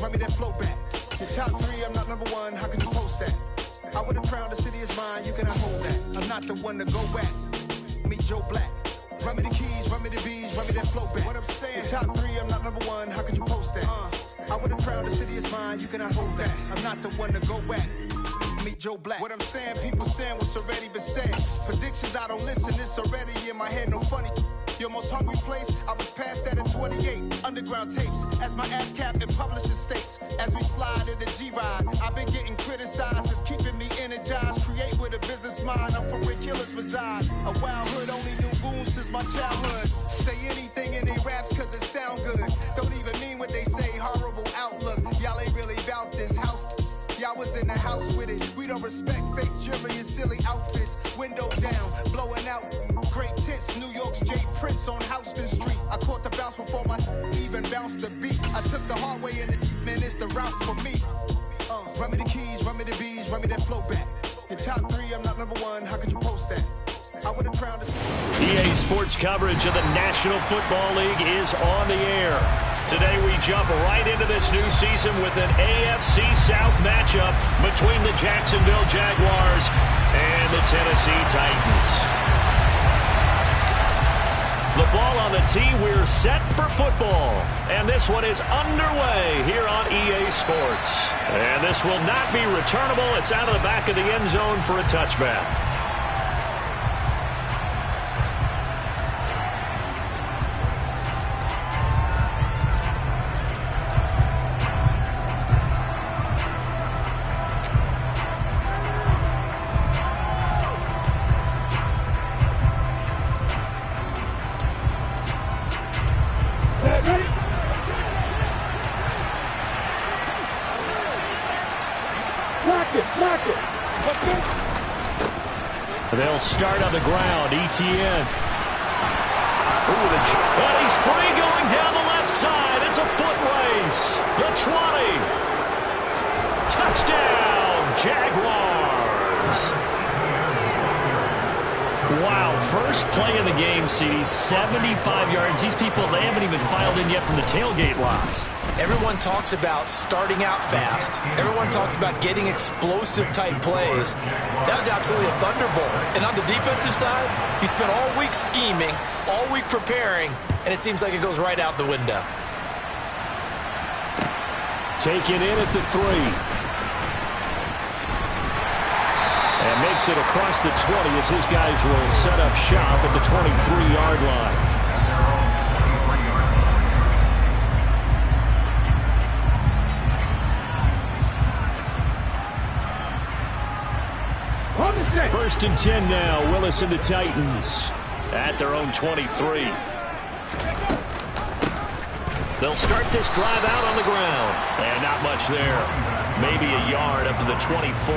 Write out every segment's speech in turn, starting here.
run me that flow back. Your top three, I'm not number one, how can you post that? I would have crowned the city is mine, you cannot hold that. I'm not the one to go back. Meet Joe Black. Run me the keys, run me the bees, run me that flow back. What I'm saying, your top three, I'm not number one, how could you post that? I would have crowned the city is mine, you cannot hold that. I'm not the one to go back. Meet Joe Black. What I'm saying, people saying what's already been said. Predictions, I don't listen, it's already in my head, no funny. Your most hungry place, I was past that at 28. Underground tapes, as my ass cap in publishing states. As we slide in the G-Ride, I've been getting criticized, it's keeping me energized. Create with a business mind, I'm from where killers reside. A wild hood, only knew goons since my childhood. Say anything in they raps cause it sound good. Don't even mean what they say, horrible outlook. Y'all ain't really about this house. Y'all was in the house with it. We don't respect fake jewelry and silly outfits. Window down, blowing out. Great tits, New York's J. Prince on Houston Street. I caught the bounce before my even bounced the beat. I took the hard way in it, man, it's the route for me. Run me the keys, run me the bees, run me that flow back. Your top three, I'm not number one, how could you post that? I would have crowned EA Sports coverage of the National Football League is on the air. Today we jump right into this new season with an AFC South matchup between the Jacksonville Jaguars and the Tennessee Titans. The ball on the tee, we're set for football. And this one is underway here on EA Sports. And this will not be returnable. It's out of the back of the end zone for a touchback. They'll start on the ground. ETN. And he's free going down the left side. It's a foot race. The 20. Touchdown, Jaguars. Wow, first play of the game, CD, 75 yards. These people, they haven't even filed in yet from the tailgate lots. Everyone talks about starting out fast. Everyone talks about getting explosive-type plays. That was absolutely a thunderbolt. And on the defensive side, you spent all week scheming, all week preparing, and it seems like it goes right out the window. Taken in at the 3. And makes it across the 20 as his guys will set up shop at the 23-yard line. First and 10 now. Willis and the Titans at their own 23. They'll start this drive out on the ground. And not much there. Maybe a yard up to the 24.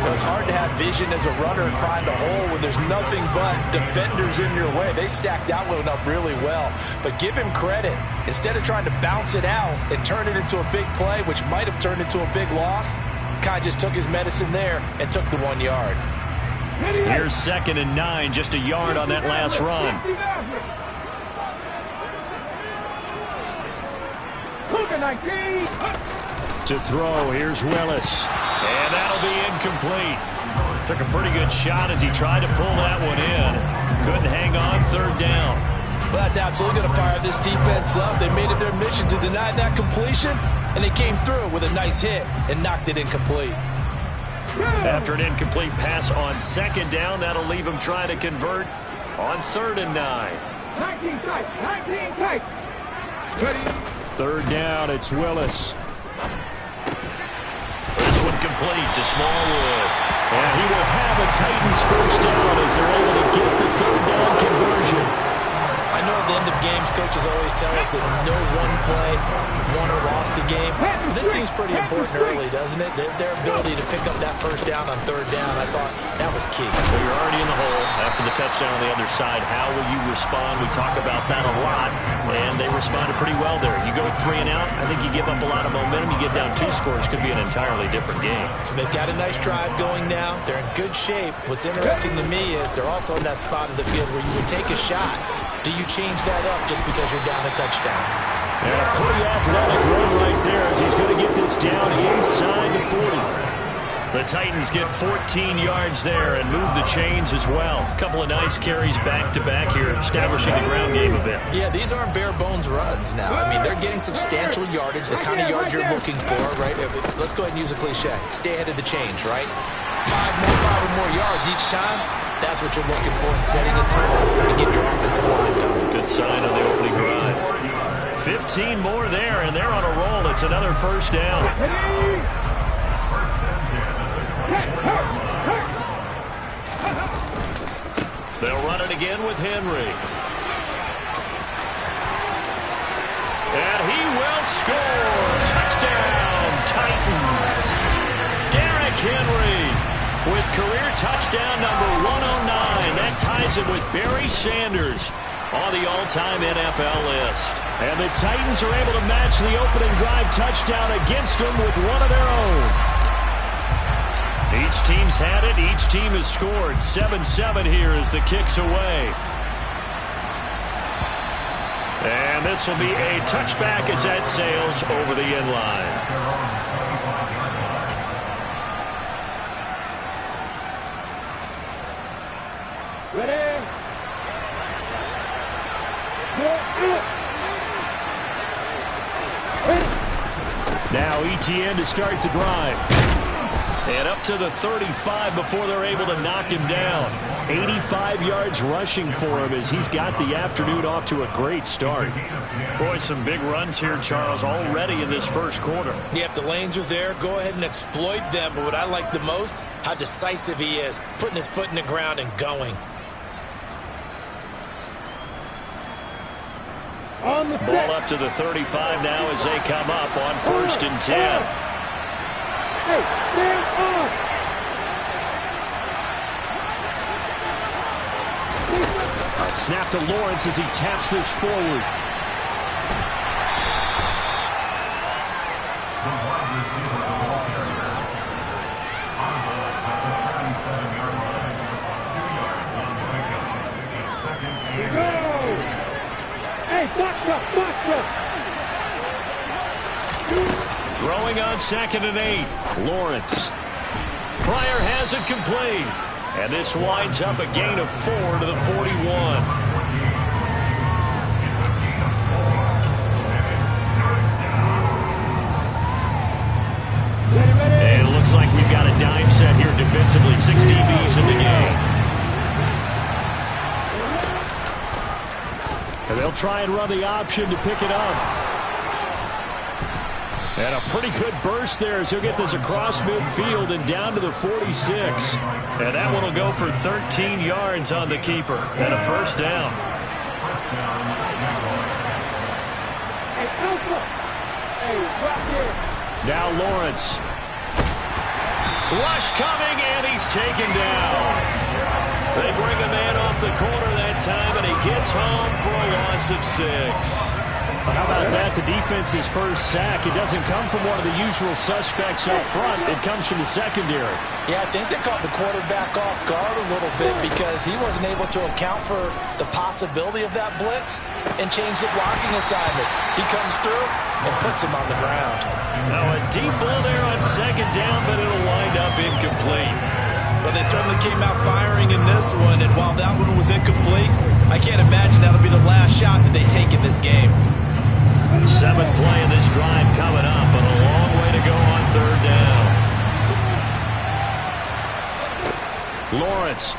Well, it's hard to have vision as a runner and find a hole when there's nothing but defenders in your way. They stacked that one up really well. But give him credit. Instead of trying to bounce it out and turn it into a big play, which might have turned into a big loss, kind of just took his medicine there and took the 1 yard. Here's 2nd and 9, just a yard on that last run. To throw, here's Willis. And that'll be incomplete. Took a pretty good shot as he tried to pull that one in. Couldn't hang on, 3rd down. Well, that's absolutely going to fire this defense up. They made it their mission to deny that completion, and they came through with a nice hit and knocked it incomplete. After an incomplete pass on 2nd down, that'll leave him trying to convert on 3rd and 9. 19 tight. 3rd down, it's Willis. This one complete to Smallwood. And he will have a Titans first down as they're able to get the 3rd down conversion. I know at the end of games, coaches always tell us that no one play won or lost a game. This seems pretty important early, doesn't it? Their ability to pick up that first down on 3rd down, I thought that was key. Well, you're already in the hole after the touchdown on the other side. How will you respond? We talk about that a lot, and they responded pretty well there. You go 3 and out, I think you give up a lot of momentum. You get down 2 scores, could be an entirely different game. So they've got a nice drive going now. They're in good shape. What's interesting to me is they're also in that spot of the field where you would take a shot. Do you change that up just because you're down a touchdown? And a pretty athletic run right The Titans get 14 yards there and move the chains as well. A couple of nice carries back-to-back here, establishing the ground game a bit. Yeah, these aren't bare-bones runs now. I mean, they're getting substantial yardage, the kind of yards you're looking for, right? Let's go ahead and use a cliche. Stay ahead of the change, right? 5 or more yards each time. That's what you're looking for in setting a tone and getting your offensive line going. Good sign on the opening drive. 15 more there, and they're on a roll. It's another first down. They'll run it again with Henry. And he will score. Touchdown, Titans. Derrick Henry with career touchdown number 109. That ties him with Barry Sanders on the all-time NFL list. And the Titans are able to match the opening drive touchdown against them with one of their own. Each team's had it. Each team has scored. 7-7 here as the kick's away. And this will be a touchback as that sails over the end line. Ready? Now ETN to start the drive. And up to the 35 before they're able to knock him down. 85 yards rushing for him as he's got the afternoon off to a great start. Boy, some big runs here, Charles, already in this first quarter. Yeah, if the lanes are there, go ahead and exploit them. But what I like the most, how decisive he is, putting his foot in the ground and going. Ball up to the 35 now as they come up on 1st and 10. Hey, stand up! A snap to Lawrence as he taps this forward. Hey, doctor! Throwing on 2nd and 8. Lawrence. Pryor has it complete. And this winds up a gain of 4 to the 41. And it looks like we've got a dime set here defensively. 6 DBs in the game. And they'll try and run the option to pick it up. And a pretty good burst there as he'll get this across midfield and down to the 46. And that one will go for 13 yards on the keeper. And a first down. Now Lawrence. Rush coming, and he's taken down. They bring a man off the corner that time, and he gets home for a loss of 6. How about that? The defense's first sack. It doesn't come from one of the usual suspects up front. It comes from the secondary. Yeah, I think they caught the quarterback off guard a little bit because he wasn't able to account for the possibility of that blitz and change the blocking assignments. He comes through and puts him on the ground. Now a deep ball there on 2nd down, but it'll wind up incomplete. But they certainly came out firing in this one, and while that one was incomplete, I can't imagine that'll be the last shot that they take in this game. 7th play of this drive coming up, but a long way to go on 3rd down. Lawrence.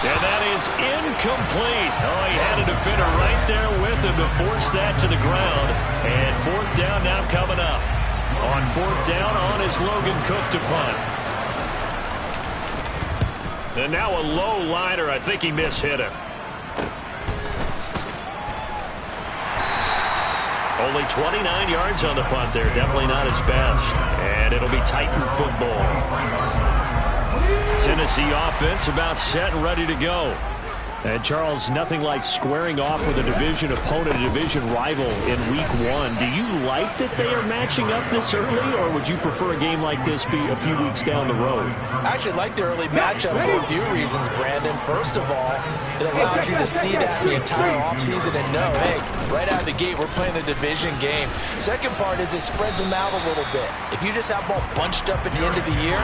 And that is incomplete. Oh, he had a defender right there with him to force that to the ground. And 4th down now coming up. On 4th down, on is Logan Cook to punt. And now a low liner. I think he mishit him. Only 29 yards on the punt there. Definitely not his best. And it'll be Titan football. Tennessee offense about set and ready to go. And, Charles, nothing like squaring off with a division opponent, a division rival in Week 1. Do you like that they are matching up this early, or would you prefer a game like this be a few weeks down the road? I actually like the early matchup for a few reasons, Brandon. First of all, it allows you to see that the entire offseason and know, hey, right out of the gate, we're playing a division game. Second part is it spreads them out a little bit. If you just have them all bunched up at the end of the year,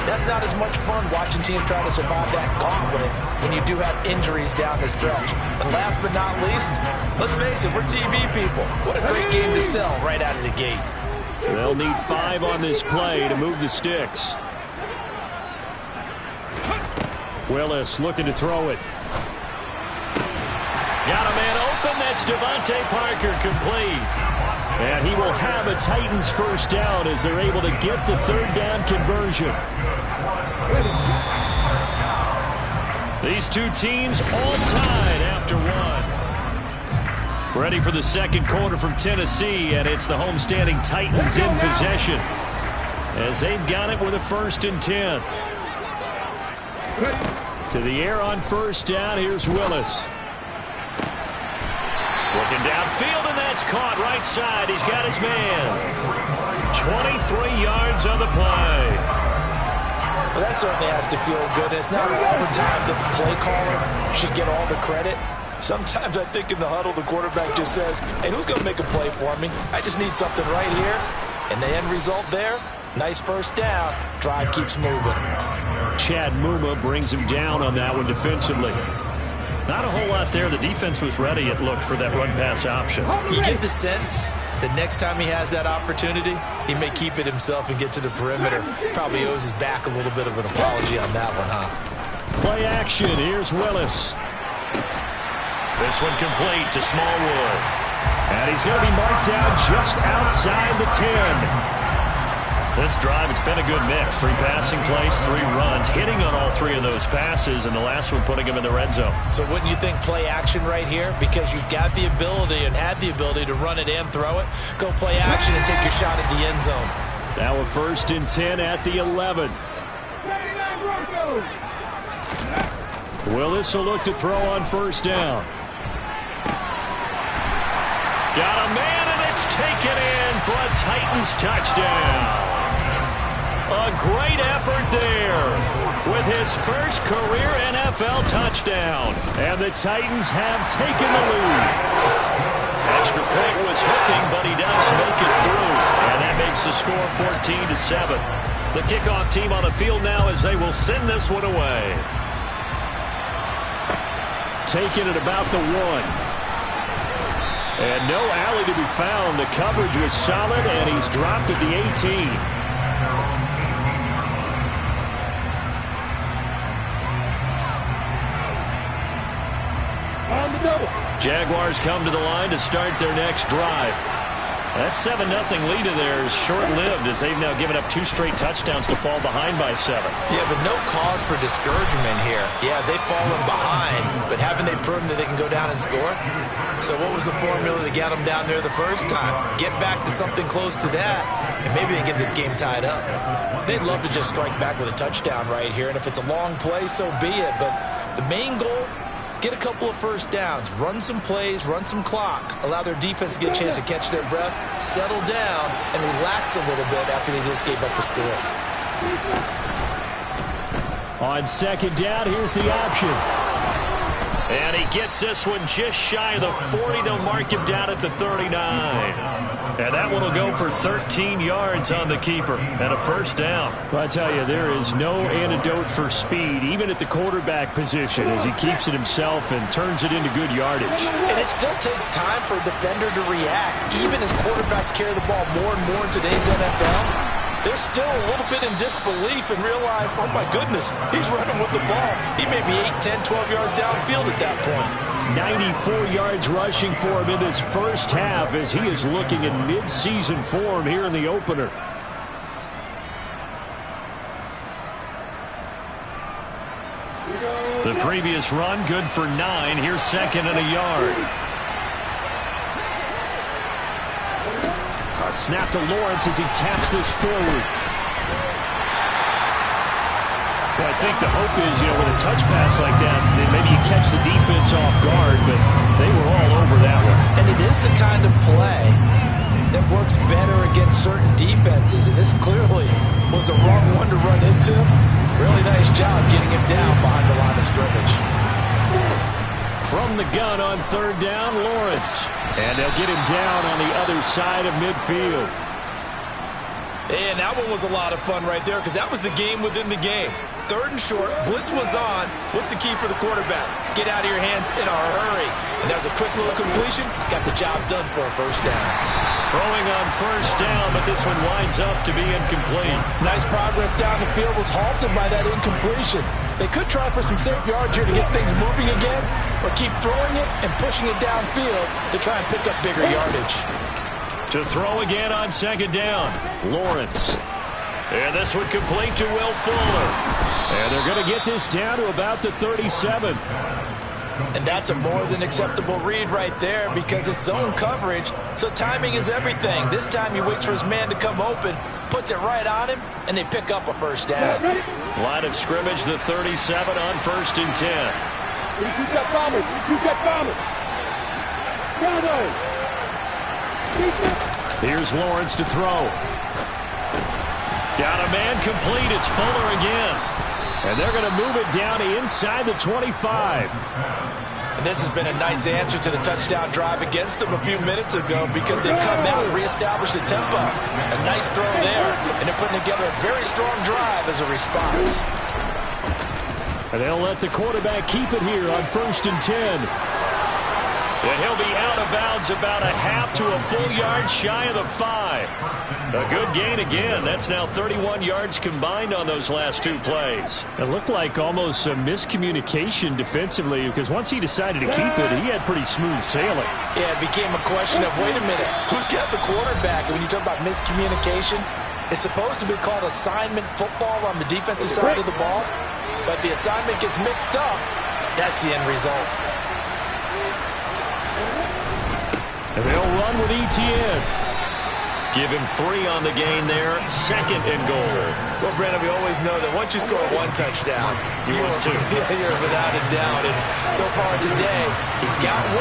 that's not as much fun watching teams try to survive that gauntlet when you do have injuries down the stretch. And last but not least, let's face it, we're TV people. What a great game to sell right out of the gate. They'll need 5 on this play to move the sticks. Willis looking to throw it. Got a man open. That's Devontae Parker, complete. And he will have a Titans first down as they're able to get the third down conversion. These two teams all tied after one. Ready for the second quarter from Tennessee, and it's the homestanding Titans in possession as they've got it with a 1st and 10. To the air on first down, here's Willis. Looking downfield, and that's caught right side. He's got his man. 23 yards on the play. Well, that certainly has to feel good. It's not all the time that the play caller should get all the credit. Sometimes I think in the huddle, the quarterback just says, hey, who's going to make a play for me? I just need something right here. And the end result there, nice first down. Drive keeps moving. Chad Muma brings him down on that one defensively. Not a whole lot there. The defense was ready, it looked, for that run-pass option. You get the sense that next time he has that opportunity, he may keep it himself and get to the perimeter. Probably owes his back a little bit of an apology on that one, huh? Play action. Here's Willis. This one complete to Smallwood. And he's going to be marked down just outside the 10. This drive, it's been a good mix. 3 passing plays, 3 runs, hitting on all 3 of those passes, and the last one putting him in the red zone. So wouldn't you think play action right here? Because you've got the ability and had the ability to run it and throw it. Go play action and take your shot at the end zone. Now a 1st and 10 at the 11. Willis will look to throw on first down. Got a man, and it's taken in for a Titans touchdown. A great effort there with his first career NFL touchdown. And the Titans have taken the lead. Extra point was hooking, but he does make it through. And that makes the score 14-7. The kickoff team on the field now as they will send this one away. Taking it about the 1. And no alley to be found. The coverage was solid, and he's dropped at the 18. Jaguars come to the line to start their next drive. That 7-0 lead of theirs short-lived as they've now given up 2 straight touchdowns to fall behind by 7. Yeah, but no cause for discouragement here. Yeah, they've fallen behind, but haven't they proven that they can go down and score? So what was the formula that got them down there the first time? Get back to something close to that, and maybe they get this game tied up. They'd love to just strike back with a touchdown right here, and if it's a long play, so be it. But the main goal, get a couple of first downs, run some plays, run some clock, allow their defense to get a chance to catch their breath, settle down, and relax a little bit after they just gave up a score. On second down, here's the option. And he gets this one just shy of the 40. They'll mark him down at the 39. And that one will go for 13 yards on the keeper and a first down. Well, I tell you, there is no antidote for speed, even at the quarterback position, as he keeps it himself and turns it into good yardage. And it still takes time for a defender to react. Even as quarterbacks carry the ball more and more in today's NFL, they're still a little bit in disbelief and realize, oh my goodness, he's running with the ball. He may be 8, 10, 12 yards downfield at that point. 94 yards rushing for him in this first half as he is looking in mid-season form here in the opener. The previous run good for 9. Here's 2nd and a yard. A snap to Lawrence as he taps this forward. Well, I think the hope is, with a touch pass like that, then maybe you catch the defense off guard, but they were all over that one. And it is the kind of play that works better against certain defenses, and this clearly was the wrong one to run into. Really nice job getting him down behind the line of scrimmage. From the gun on third down, Lawrence. And they'll get him down on the other side of midfield. And that one was a lot of fun right there because that was the game within the game. Third and short, blitz was on. What's the key for the quarterback? Get out of your hands in a hurry. And that was a quick little completion. Got the job done for a first down. Throwing on first down, but this one winds up to be incomplete. Nice progress down the field was halted by that incompletion. They could try for some safe yards here to get things moving again, or keep throwing it and pushing it downfield to try and pick up bigger yardage. To throw again on second down, Lawrence. And this one complete to Will Fuller. And they're going to get this down to about the 37. And that's a more than acceptable read right there because it's zone coverage, so timing is everything. This time he waits for his man to come open, puts it right on him, and they pick up a first down. Line of scrimmage, the 37 on 1st and 10. Here's Lawrence to throw. Got a man complete. It's Fuller again. And they're going to move it down to inside the 25. And this has been a nice answer to the touchdown drive against them a few minutes ago because they've come out and reestablished the tempo. A nice throw there, and they're putting together a very strong drive as a response. And they'll let the quarterback keep it here on 1st and 10. And he'll be out of bounds about a half to a full yard shy of the 5. A good gain again. That's now 31 yards combined on those last two plays. It looked like almost a miscommunication defensively because once he decided to keep it, he had pretty smooth sailing. Yeah, it became a question of, wait a minute, who's got the quarterback? And when you talk about miscommunication, it's supposed to be called assignment football on the defensive side of the ball. But the assignment gets mixed up. That's the end result. And they'll run with Etienne. Give him 3 on the gain there. 2nd and goal. Well, Brandon, we always know that once you score one touchdown, you want 2. You're without a doubt. And so far today, he's got 1,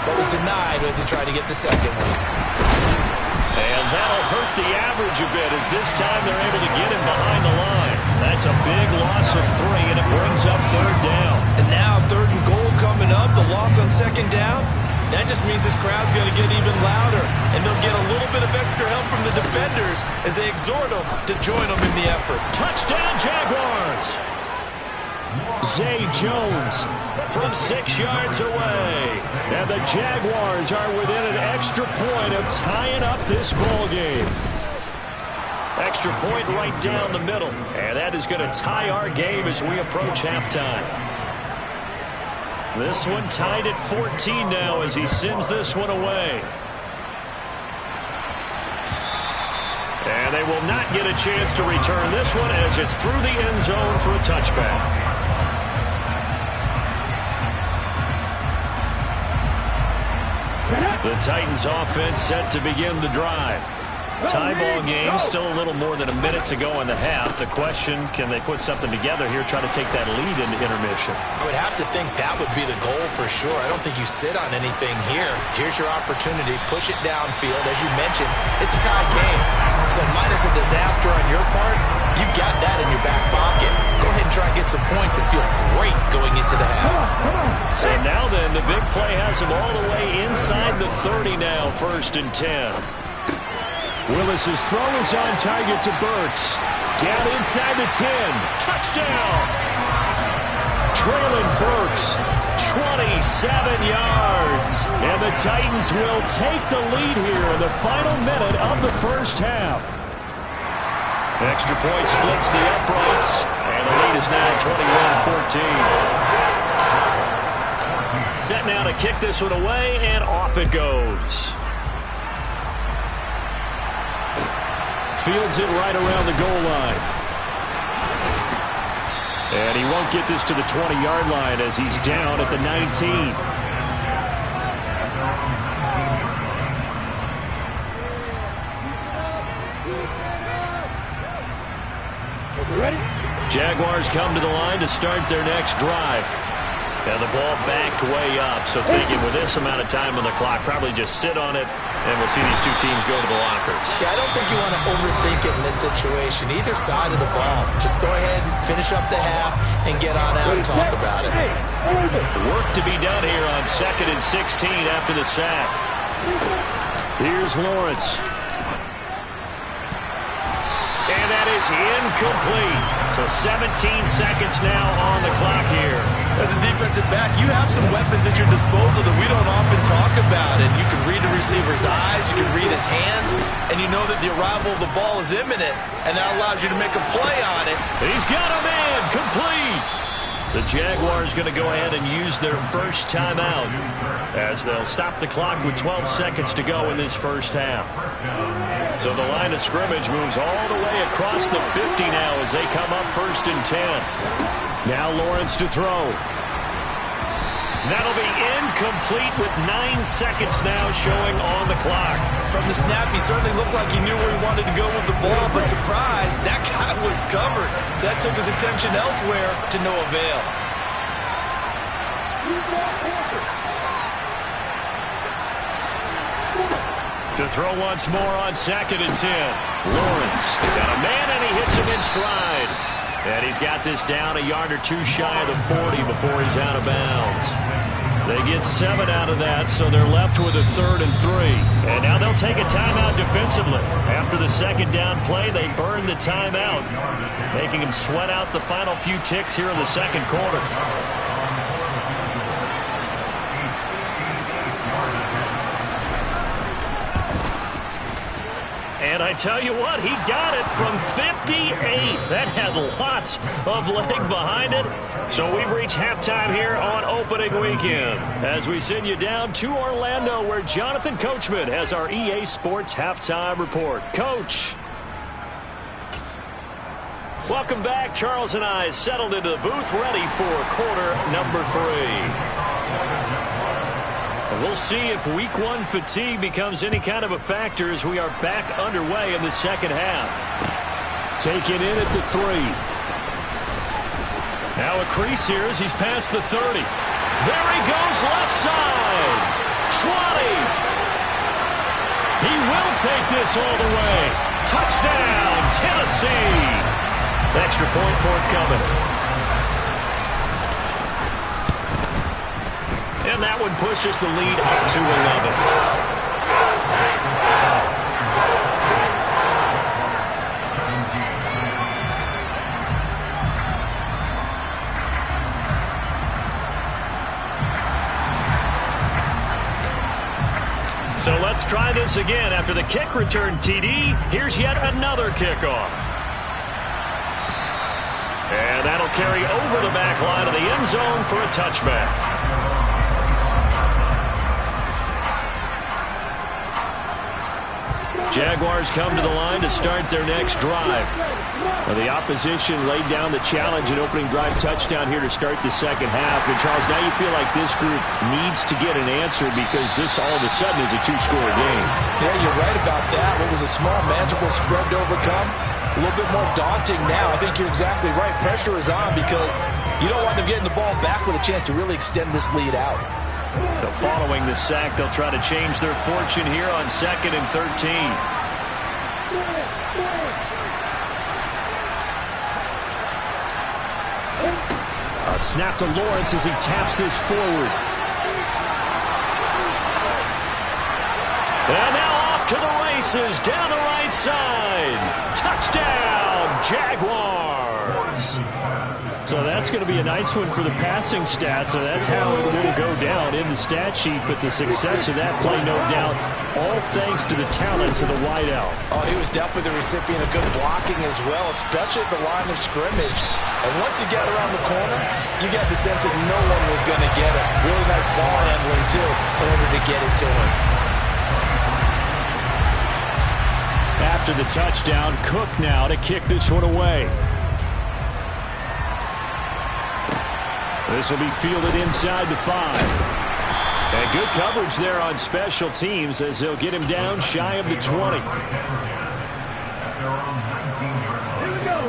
but was denied as he tried to get the second one. And that'll hurt the average a bit as this time they're able to get him behind the line. That's a big loss of 3, and it brings up 3rd down. And now 3rd and goal coming up. The loss on 2nd down. That just means this crowd's going to get even louder, and they'll get a little bit of extra help from the defenders as they exhort them to join them in the effort. Touchdown, Jaguars! Zay Jones from 6 yards away. And the Jaguars are within an extra point of tying up this ball game. Extra point right down the middle. And that is going to tie our game as we approach halftime. This one tied at 14 now as he sends this one away. And they will not get a chance to return this one as it's through the end zone for a touchback. The Titans offense set to begin the drive. Tie ball game, still a little more than a minute to go in the half. The question, can they put something together here, try to take that lead into intermission? I would have to think that would be the goal for sure. I don't think you sit on anything here. Here's your opportunity. Push it downfield. As you mentioned, it's a tie game. So minus a disaster on your part, you've got that in your back pocket. Go ahead and try and get some points and feel great going into the half. So now then, the big play has them all the way inside the 30 now, 1st and 10. Willis's throw is on target to Burks. Down inside the 10. Touchdown! Traylon Burks, 27 yards. And the Titans will take the lead here in the final minute of the first half. Extra point splits the uprights. And the lead is now 21-14. Set now to kick this one away, and off it goes. Fields it right around the goal line. And he won't get this to the 20-yard line as he's down at the 19. Ready? Jaguars come to the line to start their next drive. And the ball backed way up, so thinking with this amount of time on the clock, probably just sit on it, and we'll see these two teams go to the lockers. Yeah, I don't think you want to overthink it in this situation. Either side of the ball. Just go ahead and finish up the half and get on out and talk about it. Work to be done here on 2nd and 16 after the sack. Here's Lawrence. And that is incomplete. So 17 seconds now on the clock here. As a defensive back, you have some weapons at your disposal that we don't often talk about. And you can read the receiver's eyes, you can read his hands, and you know that the arrival of the ball is imminent, and that allows you to make a play on it. He's got a man, complete. The Jaguars going to go ahead and use their first timeout as they'll stop the clock with 12 seconds to go in this first half. So the line of scrimmage moves all the way across the 50 now as they come up 1st and 10. Now Lawrence to throw. That'll be incomplete with 9 seconds now showing on the clock. From the snap, he certainly looked like he knew where he wanted to go with the ball, but surprise, that guy was covered. So that took his attention elsewhere to no avail. To throw once more on 2nd and 10. Lawrence got a man, and he hits him in stride. And he's got this down a yard or two shy of the 40 before he's out of bounds. They get 7 out of that, so they're left with a 3rd and 3. And now they'll take a timeout defensively. After the second down play, they burn the timeout, making them sweat out the final few ticks here in the second quarter. And I tell you what, he got it from 58. That had lots of leg behind it. So we've reached halftime here on opening weekend as we send you down to Orlando where Jonathan Coachman has our EA Sports halftime report. Coach. Welcome back. Charles and I settled into the booth ready for quarter number 3. We'll see if week 1 fatigue becomes any kind of a factor as we are back underway in the second half. Taken in at the 3. Now a crease here as he's past the 30. There he goes left side. 20. He will take this all the way. Touchdown, Tennessee. Extra point forthcoming. And that one pushes the lead up to 11. So let's try this again. After the kick return TD, here's yet another kickoff. And that'll carry over the back line of the end zone for a touchback. Jaguars come to the line to start their next drive. Well, the opposition laid down the challenge and opening drive touchdown here to start the second half. And, Charles, now you feel like this group needs to get an answer because this all of a sudden is a 2-score game. Yeah, you're right about that. What was a small, manageable spread to overcome, a little bit more daunting now. I think you're exactly right. Pressure is on because you don't want them getting the ball back with a chance to really extend this lead out. So following the sack, they'll try to change their fortune here on 2nd and 13. A snap to Lawrence as he taps this forward. And now off to the races down the right side. Touchdown, Jaguars. So that's going to be a nice one for the passing stats. So that's how it will go down in the stat sheet. But the success of that play, no doubt, all thanks to the talents of the wideout. Oh, he was definitely the recipient of good blocking as well, especially at the line of scrimmage. And once he got around the corner, you got the sense that no one was going to get it. Really nice ball handling, too, in order to get it to him. After the touchdown, Cook now to kick this one away. This will be fielded inside the 5. And good coverage there on special teams as they'll get him down shy of the 20.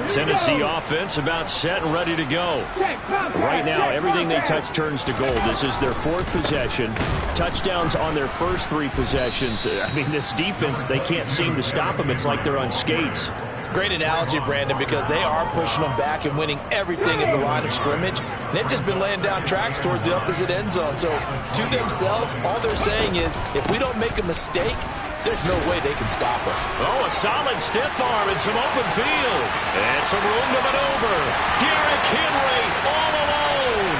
Tennessee offense about set and ready to go. Right now, everything they touch turns to gold. This is their 4th possession. Touchdowns on their first 3 possessions. I mean, this defense, they can't seem to stop them. It's like they're on skates. Great analogy, Brandon, because they are pushing them back and winning everything at the line of scrimmage. And they've just been laying down tracks towards the opposite end zone. So to themselves, all they're saying is, if we don't make a mistake, there's no way they can stop us. Oh, a solid stiff arm and some open field. And some room to maneuver. Derrick Henry all alone.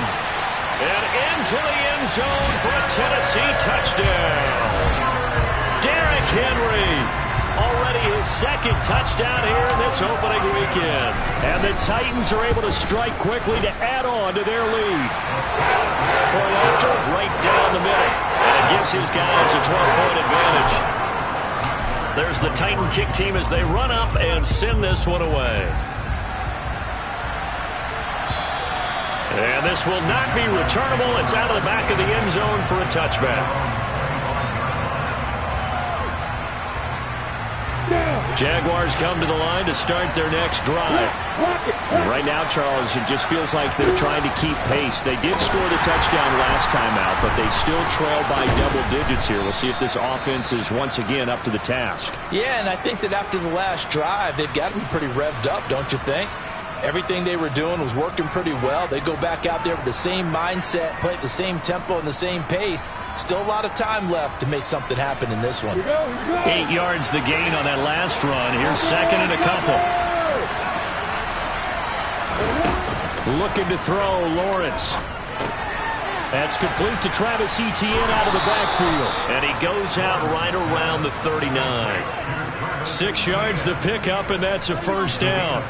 And into the end zone for a Tennessee touchdown. Derrick Henry. Already his 2nd touchdown here in this opening weekend. And the Titans are able to strike quickly to add on to their lead. Point after, right down the middle. And it gives his guys a 12-point advantage. There's the Titan kick team as they run up and send this one away. And this will not be returnable. It's out of the back of the end zone for a touchback. Jaguars come to the line to start their next drive. Right now, Charles, it just feels like they're trying to keep pace. They did score the touchdown last time out, but they still trail by double digits here. We'll see if this offense is once again up to the task. Yeah, and I think that after the last drive, they've got to be pretty revved up, don't you think? Everything they were doing was working pretty well. They go back out there with the same mindset, play at the same tempo and the same pace. Still a lot of time left to make something happen in this one. 8 yards the gain on that last run. Here's 2nd and a couple. Looking to throw, Lawrence. That's complete to Travis Etienne out of the backfield. And he goes out right around the 39. 6 yards the pickup, and that's a first down.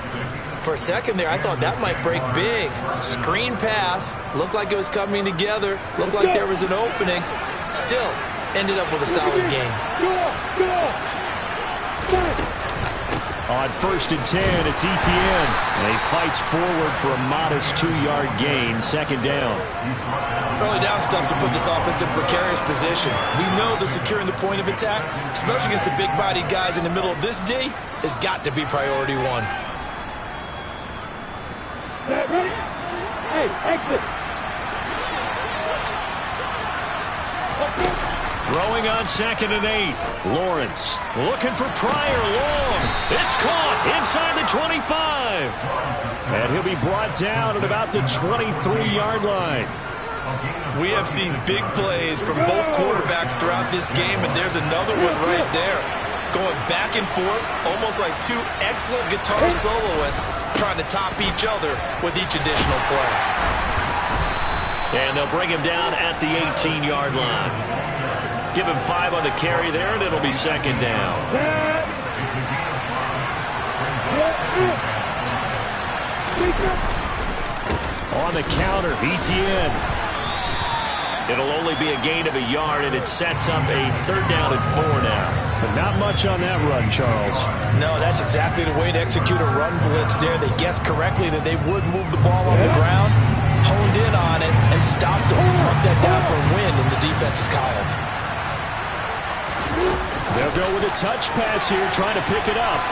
For a second there, I thought that might break big. Screen pass. Looked like it was coming together. Looked like there was an opening. Still, ended up with a solid game. On 1st and 10, it's Etienne. And he fights forward for a modest 2-yard gain. 2nd down. Early down stuff to put this offense in precarious position. We know that securing the point of attack, especially against the big-bodied guys in the middle of this D, has got to be priority 1. Hey, exit. Throwing on 2nd and 8. Lawrence looking for Pryor long. It's caught inside the 25. And he'll be brought down at about the 23-yard line. We have seen big plays from both quarterbacks throughout this game, and there's another one right there. Going back and forth, almost like 2 excellent guitar soloists trying to top each other with each additional play. And they'll bring him down at the 18-yard line. Give him 5 on the carry there, and it'll be 2nd down. On the counter, Etienne. It'll only be a gain of a yard, and it sets up a 3rd down and 4 now. But not much on that run, Charles. No, that's exactly the way to execute a run blitz there. They guessed correctly that they would move the ball on the ground, honed in on it, and stopped to mark that down for a win in the defense's column. They'll go with a touch pass here, trying to pick it up.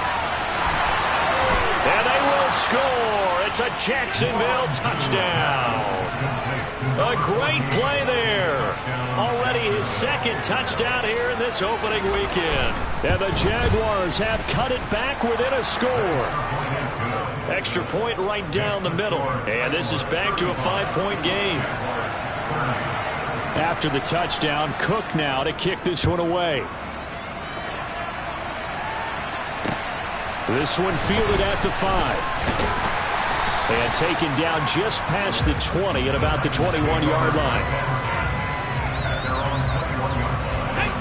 And they will score. It's a Jacksonville touchdown. A great play there. Already his 2nd touchdown here in this opening weekend. And the Jaguars have cut it back within a score. Extra point right down the middle. And this is back to a 5-point game. After the touchdown, Cook now to kick this one away. This one fielded at the 5. And taken down just past the 20 at about the 21-yard line.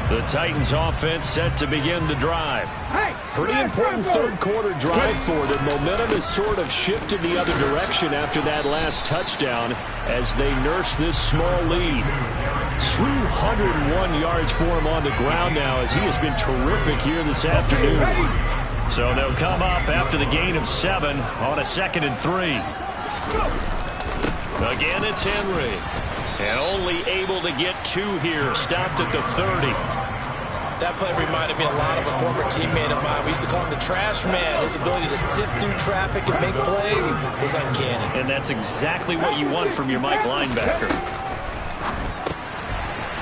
The Titans offense set to begin the drive. Pretty important 3rd quarter drive for them. Momentum has sort of shifted the other direction after that last touchdown as they nurse this small lead. 201 yards for him on the ground now as he has been terrific here this afternoon. So they'll come up after the gain of 7 on a 2nd and 3. Again, it's Henry. And only able to get 2 here. Stopped at the 30. That play reminded me a lot of a former teammate of mine. We used to call him the trash man. His ability to sift through traffic and make plays was uncanny. And that's exactly what you want from your Mike linebacker.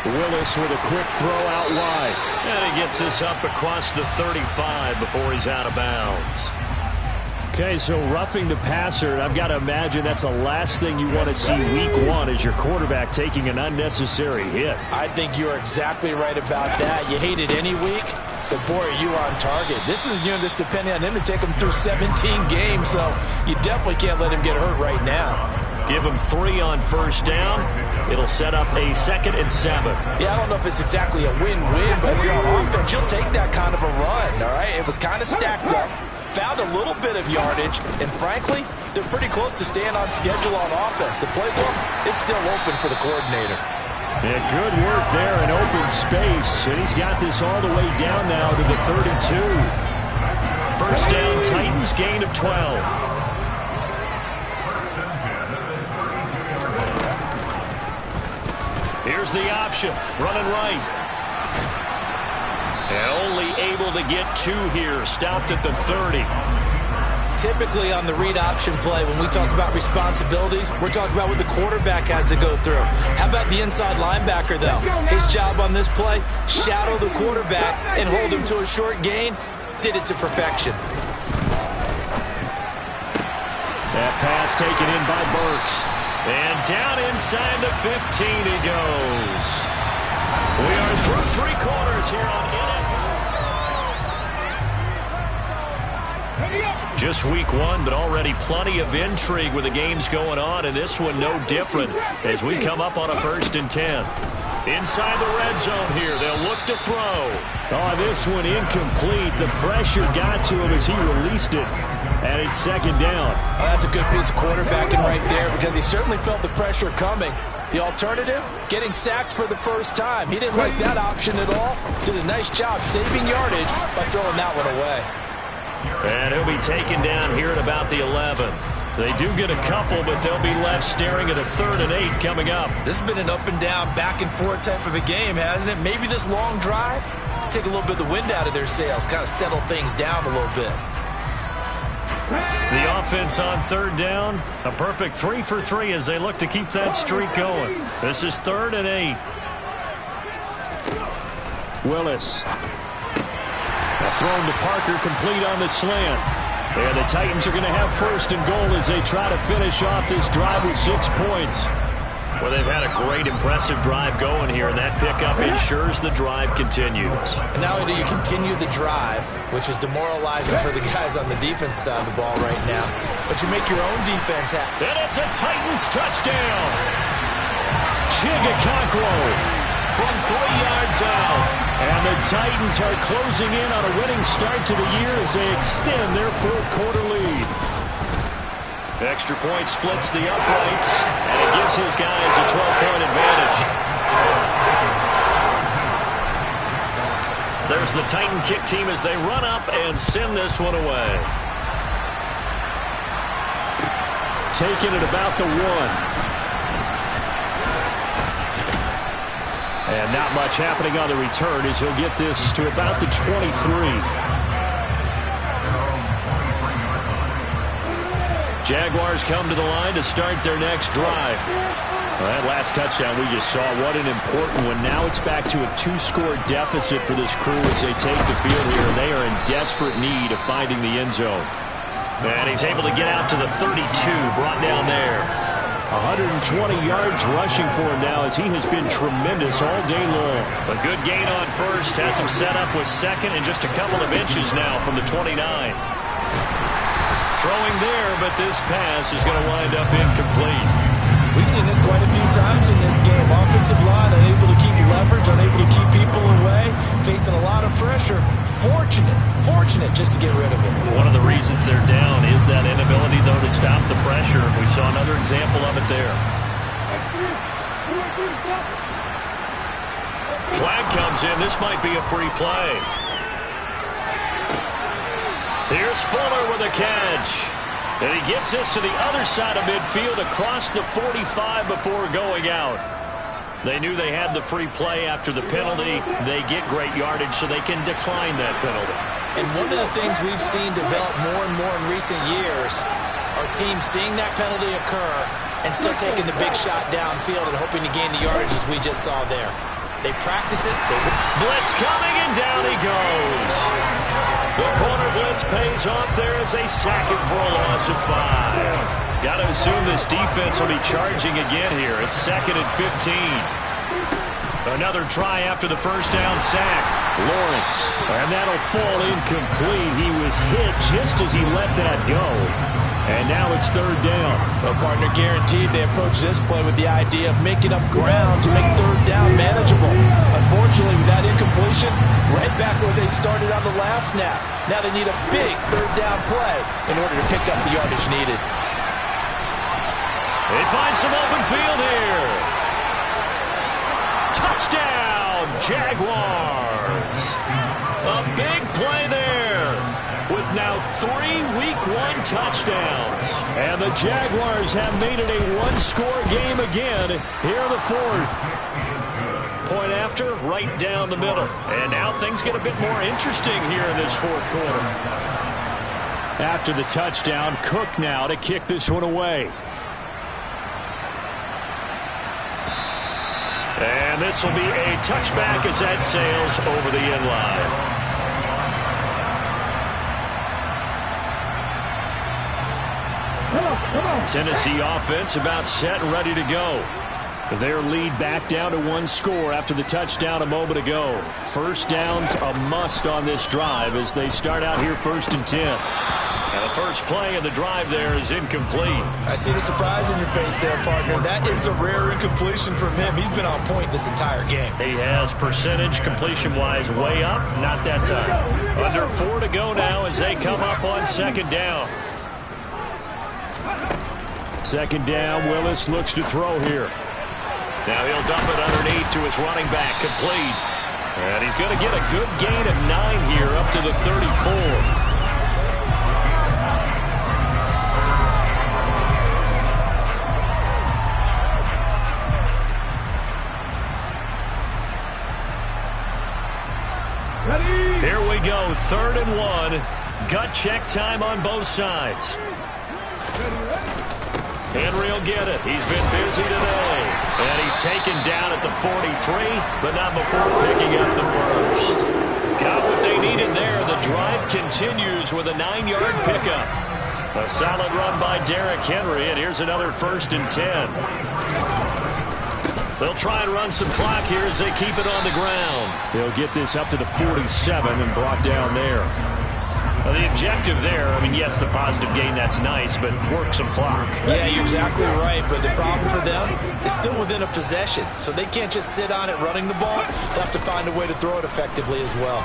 Willis with a quick throw out wide. And he gets this up across the 35 before he's out of bounds. Okay, so roughing the passer, and I've got to imagine that's the last thing you want to see week one as your quarterback taking an unnecessary hit. I think you're exactly right about that. You hate it any week, but boy, are you on target. This is just depending on him to take him through 17 games, so you definitely can't let him get hurt right now. Give him 3 on first down. It'll set up a 2nd and 7. Yeah, I don't know if it's exactly a win-win, but if you're on offense, you'll take that kind of a run, all right? It was kind of stacked up. Found a little bit of yardage, and frankly, they're pretty close to staying on schedule on offense. The playbook is still open for the coordinator. Yeah, good work there in open space, and he's got this all the way down now to the 32. First down, Titans, gain of 12. Here's the option, running right. And only able to get 2 here. Stopped at the 30. Typically on the read option play, when we talk about responsibilities, we're talking about what the quarterback has to go through. How about the inside linebacker, though? His job on this play, shadow the quarterback and hold him to a short gain. Did it to perfection. That pass taken in by Burks. And down inside the 15 he goes. We are through 3 quarters here on NFL. Just week 1, but already plenty of intrigue with the games going on, and this one no different as we come up on a 1st and 10. Inside the red zone here, they'll look to throw. Oh, this one incomplete. The pressure got to him as he released it, and it's 2nd down. Oh, that's a good piece of quarterbacking right there because he certainly felt the pressure coming. The alternative, getting sacked for the first time. He didn't like that option at all. Did a nice job saving yardage by throwing that one away. And he'll be taken down here at about the 11. They do get a couple, but they'll be left staring at a 3rd and 8 coming up. This has been an up and down, back and forth type of a game, hasn't it? Maybe this long drive, take a little bit of the wind out of their sails, kind of settle things down a little bit. The offense on 3rd down, a perfect 3 for 3 as they look to keep that streak going. This is 3rd and 8. Willis. Thrown to Parker, complete on the slant. And the Titans are going to have 1st and goal as they try to finish off this drive with 6 points. Well, they've had a great, impressive drive going here, and that pickup ensures the drive continues. And not only do you continue the drive, which is demoralizing for the guys on the defense side of the ball right now, but you make your own defense happen. And it's a Titans touchdown. Chigakakwo from 3 yards out. And the Titans are closing in on a winning start to the year as they extend their 4th quarter lead. Extra point splits the uprights, and it gives his guys a 12-point advantage. There's the Titan kick team as they run up and send this one away. Taken at about the 1. And not much happening on the return as he'll get this to about the 23. Jaguars come to the line to start their next drive. Well, that last touchdown we just saw, what an important one. Now it's back to a 2-score deficit for this crew as they take the field here. They are in desperate need of finding the end zone. And he's able to get out to the 32, brought down there. 120 yards rushing for him now as he has been tremendous all day long. A good gain on 1st, has him set up with 2nd and just a couple of inches now from the 29. Throwing there, but this pass is going to wind up incomplete. We've seen this quite a few times in this game. Offensive line unable to keep leverage, unable to keep people away, facing a lot of pressure. Fortunate just to get rid of it. One of the reasons they're down is that inability, though, to stop the pressure. We saw another example of it there. Flag comes in. This might be a free play. Here's Fuller with a catch. And he gets this to the other side of midfield across the 45 before going out. They knew they had the free play after the penalty. They get great yardage, so they can decline that penalty. And one of the things we've seen develop more and more in recent years are teams seeing that penalty occur and still taking the big shot downfield and hoping to gain the yardage as we just saw there. They practice it. Blitz coming, and down he goes. The corner blitz pays off there as they sack him for a loss of 5. Got to assume this defense will be charging again here. It's 2nd and 15. Another try after the first down sack. Lawrence, and that'll fall incomplete. He was hit just as he let that go. And now it's 3rd down. Well, partner, guaranteed they approach this play with the idea of making up ground to make 3rd down manageable. Unfortunately, with that incompletion, right back where they started on the last snap. Now they need a big 3rd down play in order to pick up the yardage needed. They find some open field here. Touchdown, Jaguars. A big play there with now 3 Week 1 touchdowns. And the Jaguars have made it a one-score game again here in the 4th. Point after, right down the middle. And now things get a bit more interesting here in this 4th quarter. After the touchdown, Cook now to kick this one away. And this will be a touchback as that sails over the end line. Tennessee offense about set and ready to go. Their lead back down to 1 score after the touchdown a moment ago. First down's a must on this drive as they start out here 1st and 10. And the first play of the drive there is incomplete. I see the surprise in your face there, partner. That is a rare incompletion from him. He's been on point this entire game. He has percentage completion-wise way up. Not that time. Under 4 to go now as they come up on 2nd down. 2nd down, Willis looks to throw here. Now he'll dump it underneath to his running back, complete. And he's going to get a good gain of 9 here up to the 34. Here we go, 3rd and 1. Gut check time on both sides. Henry will get it. He's been busy today. And he's taken down at the 43, but not before picking up the first. Got what they needed there. The drive continues with a 9-yard pickup. A solid run by Derrick Henry, and here's another 1st and 10. They'll try and run some clock here as they keep it on the ground. They'll get this up to the 47 and brought down there. Well, the objective there, I mean, yes, the positive gain, that's nice, but work some clock. Yeah, you're exactly right, but the problem for them is still within a possession, so they can't just sit on it running the ball. They'll have to find a way to throw it effectively as well.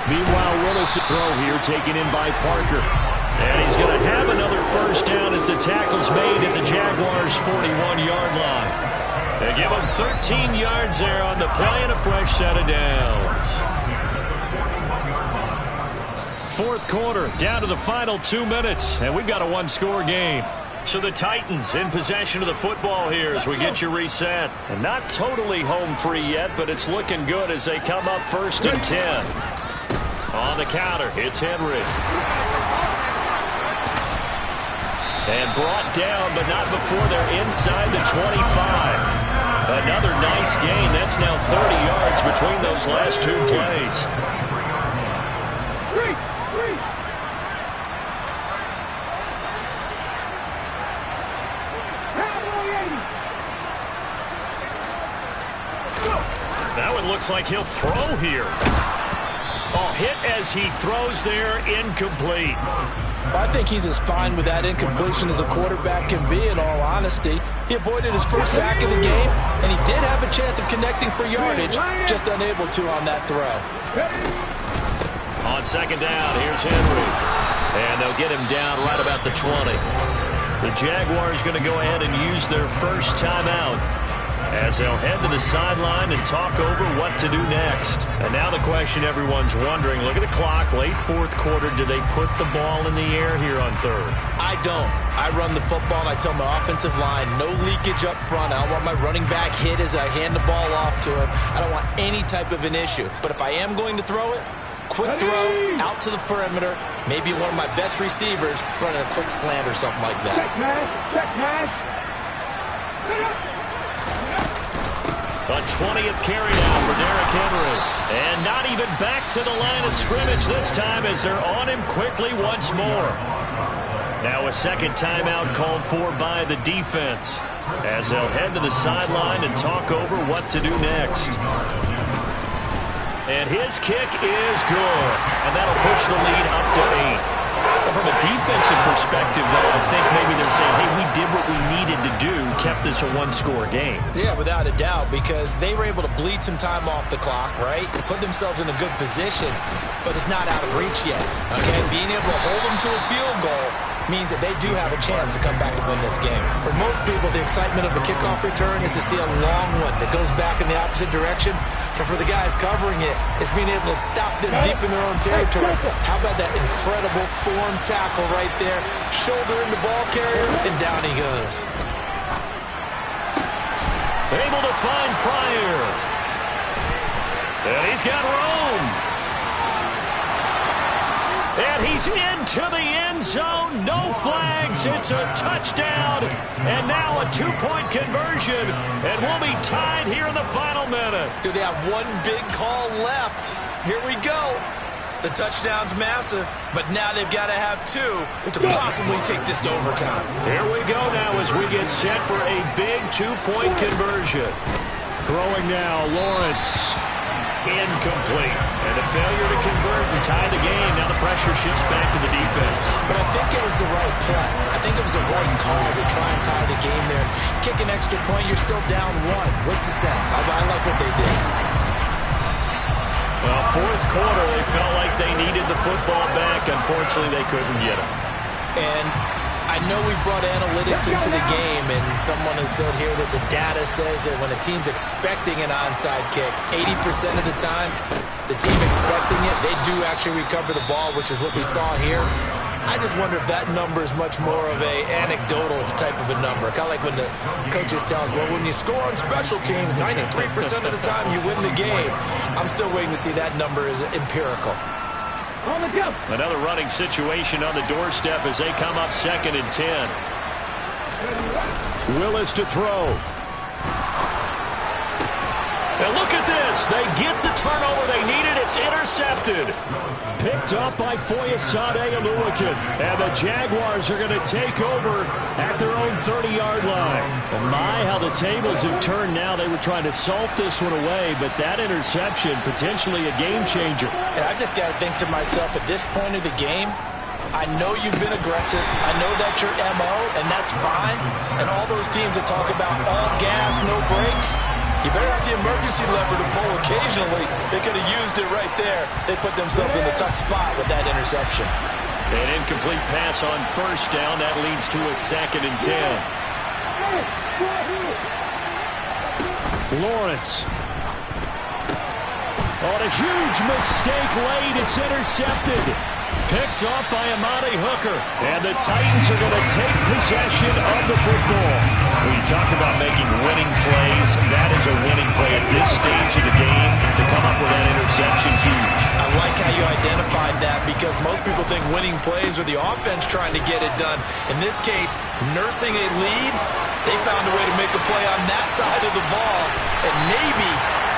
Meanwhile, Willis' throw here taken in by Parker. And he's going to have another 1st down as the tackle's made at the Jaguars' 41-yard line. They give him 13 yards there on the play and a fresh set of downs. 4th quarter, down to the final 2 minutes, and we've got a 1-score game. So the Titans in possession of the football here as we get you reset. And not totally home free yet, but it's looking good as they come up 1st and 10. On the counter, it's Henry. And brought down, but not before they're inside the 25. Another nice gain. That's now 30 yards between those last 2 plays. Now it looks like he'll throw here. Oh, hit as he throws there, incomplete. I think he's as fine with that incompletion as a quarterback can be, in all honesty. He avoided his first sack of the game, and he did have a chance of connecting for yardage, just unable to on that throw. On 2nd down, here's Henry. And they'll get him down right about the 20. The Jaguars going to go ahead and use their first timeout. as they'll head to the sideline and talk over what to do next. And now the question everyone's wondering, look at the clock, late fourth quarter, do they put the ball in the air here on third? I don't. I run the football, and I tell my offensive line, no leakage up front. I don't want my running back hit as I hand the ball off to him. I don't want any type of an issue. But if I am going to throw it, quick throw, out to the perimeter, maybe one of my best receivers running a quick slant or something like that. Check pass. A 20th carry now for Derrick Henry. And not even back to the line of scrimmage this time as they're on him quickly once more. Now a second timeout called for by the defense as they'll head to the sideline and talk over what to do next. And his kick is good. And that'll push the lead up to 8. Well, from a defensive perspective, though, I think maybe they're saying, hey, we did what we needed to do, kept this a one-score game. Yeah, without a doubt, because they were able to bleed some time off the clock, right? Put themselves in a good position, but it's not out of reach yet, okay? Being able to hold them to a field goal means that they do have a chance to come back and win this game. For most people, the excitement of the kickoff return is to see a long one that goes back in the opposite direction. But for the guys covering it, it's being able to stop them deep in their own territory. How about that incredible form tackle right there? Shoulder in the ball carrier, and down he goes. Able to find Pryor. And he's got Rome. And he's into the end zone. No flags. It's a touchdown. And now a two-point conversion. And we'll be tied here in the final minute. Do they have one big call left? Here we go. The touchdown's massive, but now they've got to have two to possibly take this to overtime. Here we go now as we get set for a big two-point conversion. Throwing now, Lawrence. Incomplete. And a failure to convert and tie the game. Now the pressure shifts back to the defense. But I think it was the right play. I think it was the right call to try and tie the game there. Kick an extra point, you're still down one. What's the sense? I like what they did. Well, fourth quarter, they felt like they needed the football back. Unfortunately, they couldn't get it. And I know we brought analytics into the game, and someone has said here that the data says that when a team's expecting an onside kick, 80% of the time, the team expecting it, they do actually recover the ball, which is what we saw here. I just wonder if that number is much more of a anecdotal type of a number. Kind of like when the coaches tell us, well, when you score on special teams, 93% of the time you win the game. I'm still waiting to see that number is empirical. Another running situation on the doorstep as they come up 2nd and 10. Willis to throw. And look at this. They get the turnover they needed. It's intercepted. Picked up by Foyesade Oluwakin. And the Jaguars are going to take over at their own 30-yard line. And my, how the tables have turned now. They were trying to salt this one away, but that interception, potentially a game changer. And I've just got to think to myself, at this point of the game, I know you've been aggressive. I know that's your MO, and that's fine. And all those teams that talk about all gas, no brakes, you better have the emergency lever to pull occasionally. They could have used it right there. They put themselves in a tough spot with that interception. An incomplete pass on first down. That leads to a 2nd and 10. Lawrence. On a huge mistake late. It's intercepted. Picked off by Amadi Hooker. And the Titans are going to take possession of the football. When you talk about making winning plays, that is a winning play at this stage of the game. To come up with that interception, huge. I like how you identified that because most people think winning plays are the offense trying to get it done. In this case, nursing a lead, they found a way to make a play on that side of the ball and maybe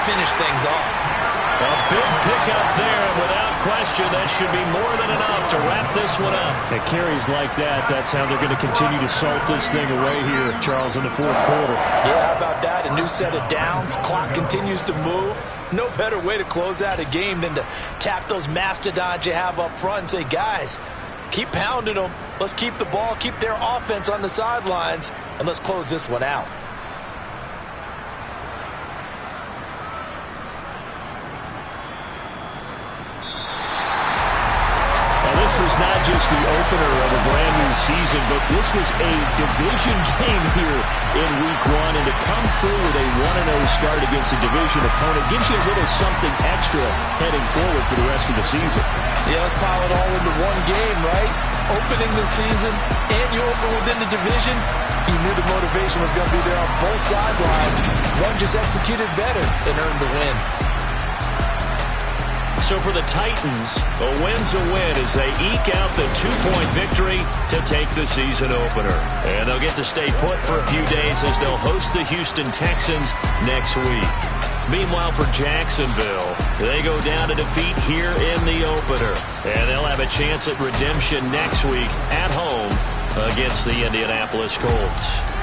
finish things off. A big pickup there, and without question, that should be more than enough to wrap this one up. At carries like that, that's how they're going to continue to salt this thing away here, Charles, in the fourth quarter. Yeah, how about that? A new set of downs. Clock continues to move. No better way to close out a game than to tap those mastodons you have up front and say, guys, keep pounding them. Let's keep the ball, keep their offense on the sidelines, and let's close this one out. this was not just the opener of a brand new season, but this was a division game here in Week 1. And to come through with a 1-0 start against a division opponent gives you a little something extra heading forward for the rest of the season. Yeah, let's pile it all into one game, right? Opening the season, and you open within the division. You knew the motivation was going to be there on both sidelines. One just executed better and earned the win. So for the Titans, a win's a win as they eke out the 2-point victory to take the season opener. And they'll get to stay put for a few days as they'll host the Houston Texans next week. Meanwhile, for Jacksonville, they go down to defeat here in the opener. And they'll have a chance at redemption next week at home against the Indianapolis Colts.